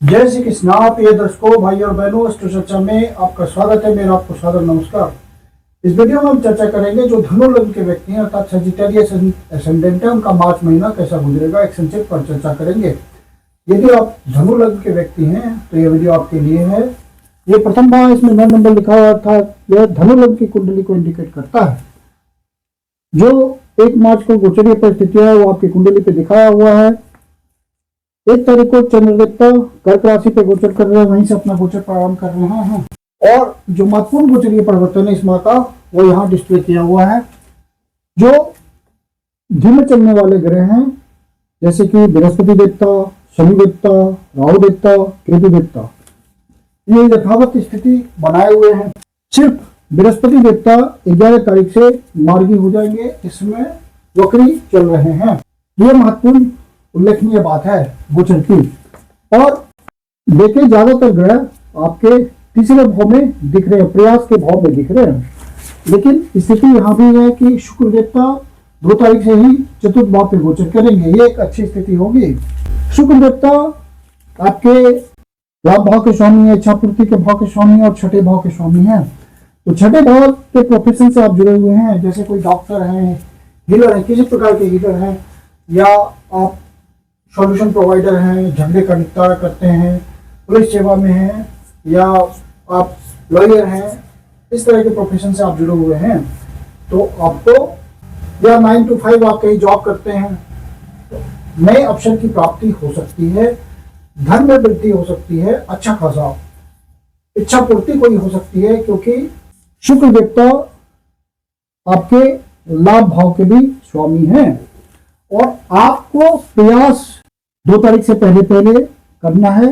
जय श्री कृष्णा। प्रिय दर्शकों, भाई और बहनों, अस्त्र चर्चा में आपका स्वागत है। मेरा आपको सादर नमस्कार। इस वीडियो में हम चर्चा करेंगे जो धनु लग्न के व्यक्ति हैं अर्थात सजिटेरियस एसेंडेंट है, उनका मार्च महीना कैसा गुजरेगा, एक संक्षिप्त पर चर्चा करेंगे। यदि आप धनु लग्न के व्यक्ति हैं तो यह वीडियो आपके लिए है। ये प्रथम भाग, इसमें 9 नंबर लिखा हुआ था। यह धनु लग्न की कुंडली को इंडिकेट करता है। जो 1 मार्च को गोचरीय परिस्थितियां है वो आपकी कुंडली पे दिखाया हुआ है। 1 तारीख को चंद्रदेवता कर्क राशि पे गोचर कर रहे हैं, वहीं से अपना गोचर प्रारंभ कर रहे हैं। और जो महत्वपूर्ण गोचरीय परिवर्तन है इस माह का वो यहाँ डिस्प्ले किया हुआ है। जो धीमे चलने वाले ग्रह हैं जैसे कि बृहस्पति देवता, शनि देवता, राहु देवता, केतु देवता, ये यथावत स्थिति बनाए हुए हैं। सिर्फ बृहस्पति देवता 11 तारीख से मार्गी हो जाएंगे, इसमें वक्री चल रहे हैं। ये महत्वपूर्ण उल्लेखनीय बात है गोचर की। और देखें, ज्यादातर ग्रह आपके तीसरे भाव में दिख रहे हैं, प्रयास के भाव में दिख रहे हैं। लेकिन स्थिति यहाँ भी है कि शुक्र देवता 2 तारीख से ही चतुर्थ भाव पे गोचर करेंगे, ये एक अच्छी स्थिति होगी। शुक्र देवता आपके लाभ भाव के स्वामी है, इच्छा पूर्ति के भाव के स्वामी है और छठे भाव के स्वामी है। तो छठे भाव के प्रोफेशन से आप जुड़े हुए हैं, जैसे कोई डॉक्टर हैं, हीलर है, किसी प्रकार के हीलर हैं, या आप सॉल्यूशन प्रोवाइडर हैं, झगड़े का निपटारा करते हैं, पुलिस सेवा में हैं, या आप लॉयर हैं, इस तरह के प्रोफेशन से आप जुड़े हुए हैं तो आपको, या 9 to 5 आप कहीं जॉब करते हैं, तो नए अवसर की प्राप्ति हो सकती है, धन में वृद्धि हो सकती है, अच्छा खासा इच्छा पूर्ति कोई हो सकती है, क्योंकि शुक्र देवता आपके लाभ भाव के भी स्वामी हैं। और आपको प्रयास 2 तारीख से पहले करना है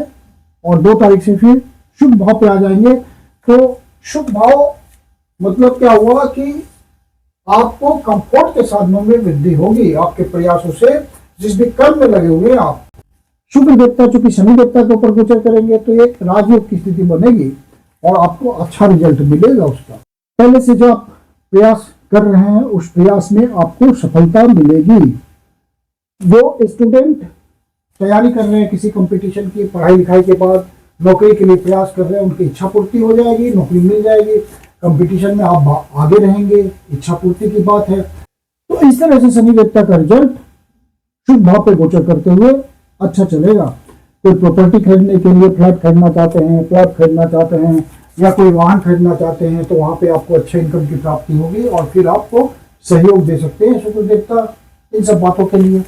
और 2 तारीख से फिर शुभ भाव पे आ जाएंगे। तो शुभ भाव मतलब क्या हुआ कि आपको कंफर्ट के साधनों में वृद्धि होगी आपके प्रयासों से, जिस भी कर्म में लगे हुए हैं आप। शुक्र देवता चूंकि शनि देवता के ऊपर गोचर करेंगे तो एक राजयोग की स्थिति बनेगी और आपको अच्छा रिजल्ट मिलेगा उसका। पहले से जो आप प्रयास कर रहे हैं उस प्रयास में आपको सफलता मिलेगी। जो स्टूडेंट तैयारी कर रहे हैं किसी कंपटीशन की, पढ़ाई लिखाई के बाद नौकरी के लिए प्रयास कर रहे हैं, उनकी इच्छा पूर्ति हो जाएगी, नौकरी मिल जाएगी, कंपटीशन में आप आगे रहेंगे, इच्छा पूर्ति की बात है। तो इस तरह से शनि देवता का रिजल्ट शुभ भाव पे गोचर करते हुए अच्छा चलेगा। कोई प्रॉपर्टी खरीदने के लिए फ्लैट खरीदना चाहते हैं, प्लॉट खरीदना चाहते हैं, या कोई वाहन खरीदना चाहते हैं तो वहां पे आपको अच्छे इनकम की प्राप्ति होगी और फिर आपको सहयोग दे सकते हैं शुक्र देवता इन सब बातों के लिए।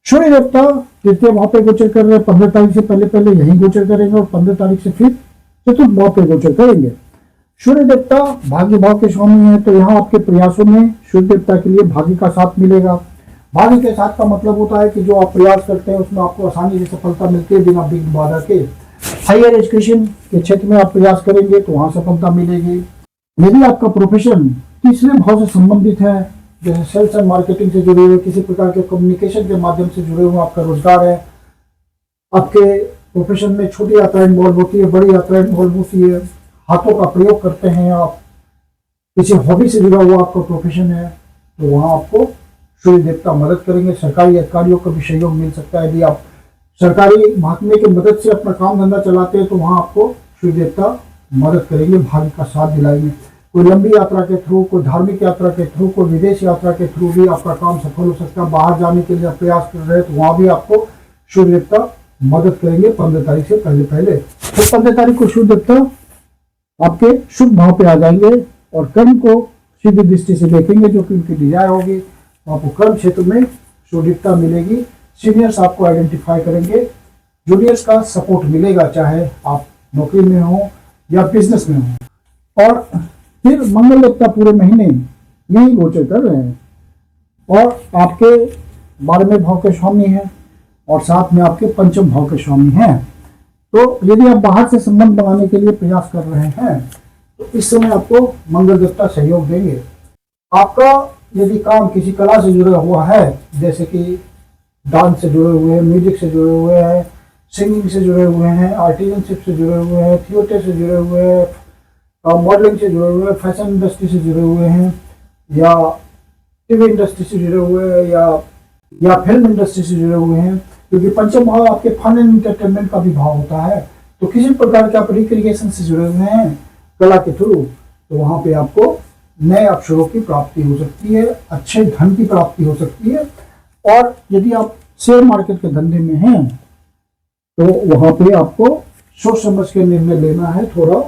सूर्य देवता तृतीय भाव पे गोचर कर रहे हैं, 15 तारीख से पहले यही गोचर करेंगे और 15 तारीख से फिर चतुर्थ भाव पे गोचर करेंगे। सूर्य देवता भाग्य भाव के स्वामी है, तो यहाँ आपके प्रयासों में सूर्य देवता के लिए भाग्य का साथ मिलेगा। भाग्य के साथ का मतलब होता है कि जो आप प्रयास करते हैं उसमें आपको आसानी से सफलता मिलती है बिना विघ्न बाधा के। हायर एजुकेशन के क्षेत्र में आप प्रयास करेंगे तो वहां सफलता मिलेगी। यदि आपका प्रोफेशन तीसरे भाव से संबंधित है, जैसे सेल्स एंड मार्केटिंग से जुड़े हुए, किसी प्रकार के कम्युनिकेशन के माध्यम से जुड़े हुए आपका रोजगार है, आपके प्रोफेशन में छोटी यात्रा इन्वॉल्व होती है, बड़ी यात्रा इन्वॉल्व होती है, हाथों का प्रयोग करते हैं आप, किसी हॉबी से जुड़ा हुआ आपका प्रोफेशन है, तो वहां आपको सूर्य देवता मदद करेंगे। सरकारी अधिकारियों का भी सहयोग मिल सकता है। यदि आप सरकारी महकमे की मदद से अपना काम धंधा चलाते हैं तो वहां आपको सूर्य देवता मदद करेंगे, भाग्य का साथ दिलाएंगे। कोई लंबी यात्रा के थ्रू, कोई धार्मिक यात्रा के थ्रू, कोई विदेश यात्रा के थ्रू भी आपका काम सफल हो सकता है। बाहर जाने के लिए आप प्रयास कर रहे हैं तो वहां भी आपको सूर्य देवता मदद करेंगे 15 तारीख से पहले। तो 15 तारीख को सूर्य देवता आपके शुभ भाव पे आ जाएंगे और कर्म को सीधी दृष्टि से देखेंगे, जो कि उनकी डिजायर होगी। आपको कर्म क्षेत्र में शुभता मिलेगी, सीनियर्स आपको आइडेंटिफाई करेंगे, जूनियर्स का सपोर्ट मिलेगा, चाहे आप नौकरी में हो या बिजनेस में हो। और फिर मंगल देवता पूरे महीने यही गोचर कर रहे हैं और आपके 12वें भाव के स्वामी हैं और साथ में आपके 5वें भाव के स्वामी हैं। तो यदि आप बाहर से संबंध बनाने के लिए प्रयास कर रहे हैं तो इस समय आपको मंगल देवता सहयोग देंगे। आपका यदि काम किसी कला से जुड़ा हुआ है, जैसे कि डांस से जुड़े हुए हैं, म्यूजिक से जुड़े हुए हैं, सिंगिंग से जुड़े हुए हैं, आर्टिजनशिप से जुड़े हुए हैं, थिएटर से जुड़े हुए हैं, मॉडलिंग से जुड़े हुए हैं, फैशन इंडस्ट्री से जुड़े हुए हैं, या टीवी इंडस्ट्री से जुड़े हुए हैं, या फिल्म इंडस्ट्री से जुड़े हुए हैं, क्योंकि पंचम भाव आपके फन एंड एंटरटेनमेंट का भी भाव होता है। तो किसी प्रकार के आप रिक्रिएशन से जुड़े हुए हैं कला के थ्रू, तो वहां पे आपको नए अवसरों की प्राप्ति हो सकती है, अच्छे धन की प्राप्ति हो सकती है। और यदि आप शेयर मार्केट के धंधे में हैं तो वहां पे आपको सोच समझ के निर्णय लेना है, थोड़ा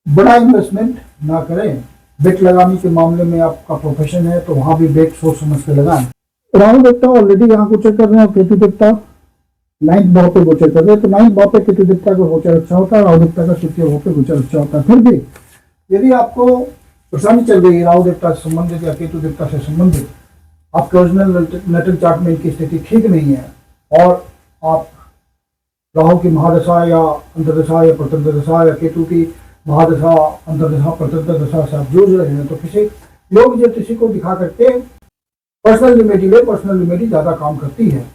बड़ा इन्वेस्टमेंट ना करें। बेट लगाने के मामले में आपका प्रोफेशन है तो वहां भी बेट सोच समझ के लगाएं। राहु देवता ऑलरेडी यहाँ गोचर कर रहे हैं और केतु देवता 9th भाव पे गोचर कर रहे हैं। तो 9th भाव पे केतु देवता का गोचर अच्छा होता है, राहु देवता का 3य भाव पे गोचर अच्छा होता है। फिर भी यदि आपको परेशानी चल रही है राहु देवता से संबंधित या केतु देवता से संबंधित, आपके ओरिजिनल नेटल चार्ट में इनकी स्थिति ठीक नहीं है और आप राहु की महादशा या अंतर्दशा या प्रत्यंतर दशा या केतु की महादशा अंतर्दशा प्रत्यंतर दशा से आप जूझ रहे हैं, तो किसी योग ज्योतिषी को दिखा करके पर्सनल रेमेडी ले। पर्सनल रेमेडी ज्यादा काम करती है।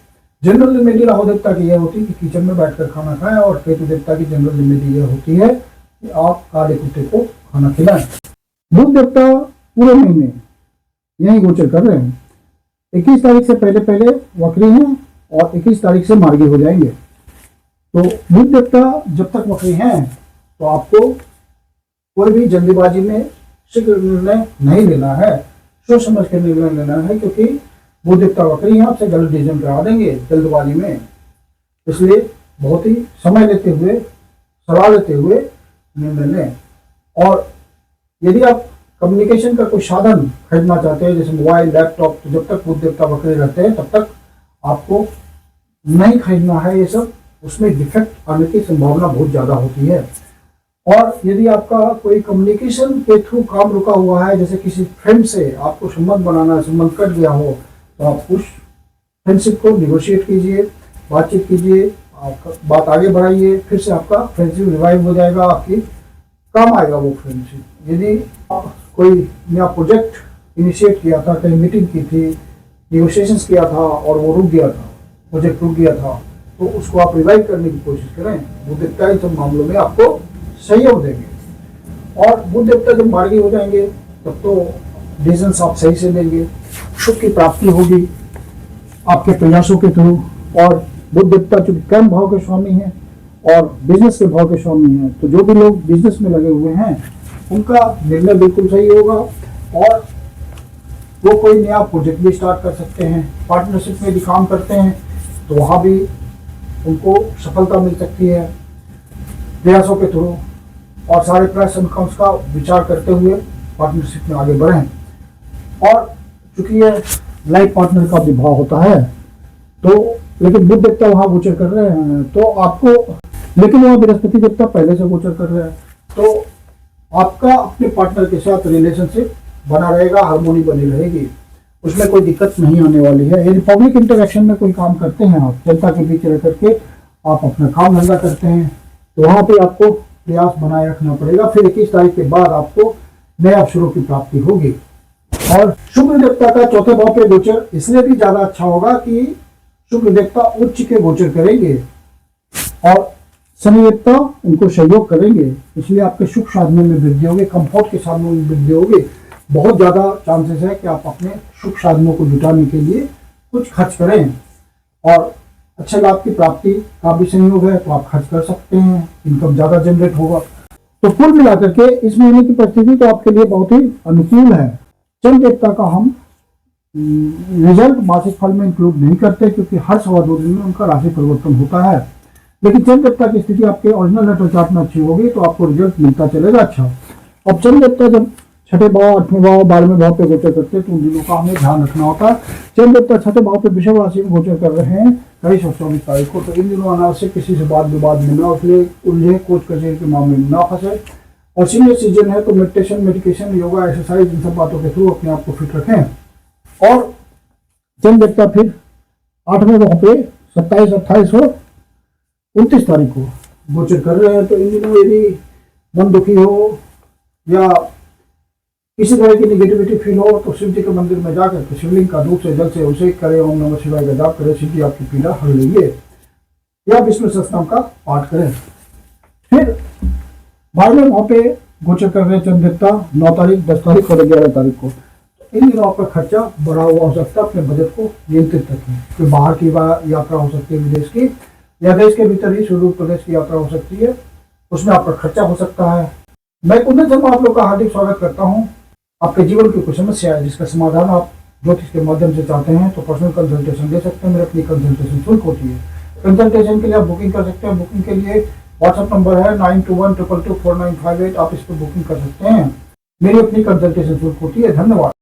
जनरल रेमेडी राहु देवता की यह होती है कि किचन में बैठकर खाना खाएं, और केतु देवता की जनरल रेमेडी यह होती है कि आप काले कुत्ते को खाना खिलाएं। बुध देवता पूरे महीने यही गोचर कर रहे हैं। 21 तारीख से पहले वक्री हैं और 21 तारीख से मार्गी हो जाएंगे। तो बुध देवता जब तक वक्री हैं तो आपको कोई भी जल्दीबाजी में शीघ्र निर्णय नहीं लेना है, सोच समझ कर निर्णय लेना है, क्योंकि बुध देवता वक्री हैं, आपसे गलत डिसीजन करा देंगे जल्दबाजी में। इसलिए बहुत ही समय लेते हुए, सलाह लेते हुए निर्णय लें। और यदि आप कम्युनिकेशन का कोई साधन खरीदना चाहते हैं जैसे मोबाइल, लैपटॉप, तो जब तक बुध देवता वक्री रहते हैं तब तक आपको नहीं खरीदना है। ये सब उसमें डिफेक्ट आने की संभावना बहुत ज्यादा होती है। और यदि आपका कोई कम्युनिकेशन के थ्रू काम रुका हुआ है, जैसे किसी फ्रेंड से आपको संबंध बनाना है, संबंध कट गया हो, तो आप उस फ्रेंडशिप को निगोशिएट कीजिए, बातचीत कीजिए, बात आगे बढ़ाइए, फिर से आपका फ्रेंडशिप रिवाइव हो जाएगा, आपकी काम आएगा वो फ्रेंडशिप। यदि कोई नया प्रोजेक्ट इनिशिएट किया था, कहीं मीटिंग की थी, निगोशिएशंस किया था और वो रुक गया था, प्रोजेक्ट रुक गया था, तो उसको आप रिवाइव करने की कोशिश करें। बुध देवता इन सब मामलों में आपको सहयोग देंगे। और बुध देवता जब मार्गी हो जाएंगे तब तो डिसीजंस आप सही से लेंगे, सुख की प्राप्ति होगी आपके प्रयासों के थ्रू। और बुध देवता चूंकि कर्म भाव के स्वामी हैं और बिजनेस के भाव के स्वामी हैं, तो जो भी लोग बिजनेस में लगे हुए हैं उनका निर्णय बिल्कुल सही होगा और वो कोई नया प्रोजेक्ट भी स्टार्ट कर सकते हैं। पार्टनरशिप में भी काम करते हैं तो वहाँ भी उनको सफलता मिल सकती है प्रयासों के थ्रू। और सारे प्रयास आउटकम्स का विचार करते हुए पार्टनरशिप में आगे बढ़ें। और चूंकि ये लाइफ पार्टनर का भी भाव होता है, तो लेकिन बुध देवता वहां गोचर कर रहे हैं तो आपको, लेकिन वहां बृहस्पति देवता पहले से गोचर कर रहे हैं, तो आपका अपने पार्टनर के साथ रिलेशनशिप बना रहेगा, हार्मोनी बनी रहेगी, उसमें कोई दिक्कत नहीं आने वाली है। यदि पब्लिक इंटरेक्शन में कोई काम करते हैं, आप जनता के बीच रह करके आप अपना काम धंधा करते हैं, तो वहां पे आपको प्रयास बनाए रखना पड़ेगा। फिर 21 तारीख के बाद आपको नए अवसरों की प्राप्ति होगी। और शुक्र देवता का चौथे भाव पे गोचर इसलिए भी ज्यादा अच्छा होगा कि शुक्र देवता उच्च के गोचर करेंगे और शनि देवता उनको सहयोग करेंगे, इसलिए आपके सुख साधनों में वृद्धि होगी, कंफर्ट के साधनों में वृद्धि होगी। बहुत ज्यादा चांसेस है कि आप अपने सुख साधनों को जुटाने के लिए कुछ खर्च करें और अच्छे लाभ की प्राप्ति का भी संयोग है, तो आप खर्च कर सकते हैं, इनकम ज्यादा जनरेट होगा। तो कुल मिलाकर के इस महीने की परिस्थिति तो आपके लिए बहुत ही अनुकूल है। चंद्र देवता का हम रिजल्ट मासिक फल में इंक्लूड नहीं करते क्योंकि हर 2.25 दिन में उनका राशि परिवर्तन होता है, लेकिन चंद्र देवता की स्थिति आपके ओरिजिनल नेटल चार्ट में अच्छी होगी तो आपको रिजल्ट मिलता चलेगा अच्छा। अब चंद्र देवता जब 6ठे भाव, 8वें भाव, 12वें भाव पे गोचर करते हैं तो उन दिनों का हमें ध्यान रखना होता है। चंद्र देवता 6ठे भाव पे वृषभ राशि में गोचर कर रहे हैं 23-24 तारीख को, तो इन दिनों अनावश्यक किसी से बात विवाद में ना उलझे, कोर्ट कचहरी के मामले में ना फंसे। और सीनियर सीजन है तो मेडिटेशन, मेडिकेशन, योगा, एक्सरसाइज, इन सब बातों के थ्रू अपने आप को फिट रखें। और चंद्र देवता फिर 8वें भाव पे 27, 28 और 29 तारीख को गोचर कर रहे हैं, तो इन दिनों यदि मन दुखी हो या किसी तरह की निगेटिविटी फील हो तो शिव जी के मंदिर में जाकर के शिवलिंग का दूध से जल से अभिषेक करें, ओम नमः शिवाय का जाप करें, शिव जी आपकी पीड़ा हर लेंगे, या विष्णु सहस्त्रनाम का पाठ करें। फिर 12वें भाव पे गोचर कर रहे चंद्र देवता 9 तारीख, 10 तारीख और 11 तारीख को। इन दिनों आपका खर्चा बढ़ा हुआ हो सकता है, अपने बजट को नियंत्रित रखें। फिर बाहर की यात्रा हो सकती है, विदेश की या देश के भीतर ही सुदूर प्रदेश की यात्रा हो सकती है, उसमें आपका खर्चा हो सकता है। मैं कुंदन शर्मा आप लोग का हार्दिक स्वागत करता हूँ। आपके जीवन की कोई समस्या है जिसका समाधान आप ज्योतिष के माध्यम से चाहते हैं तो पर्सनल कंसल्टेशन ले सकते हैं। मेरी अपनी कंसल्टेशन शुल्क होती है। कंसल्टेशन के लिए आप बुकिंग कर सकते हैं। बुकिंग के लिए व्हाट्सएप नंबर है 9212224958। आप इस पर बुकिंग कर सकते हैं। मेरी अपनी कंसल्टेशन शुल्क होती है। धन्यवाद।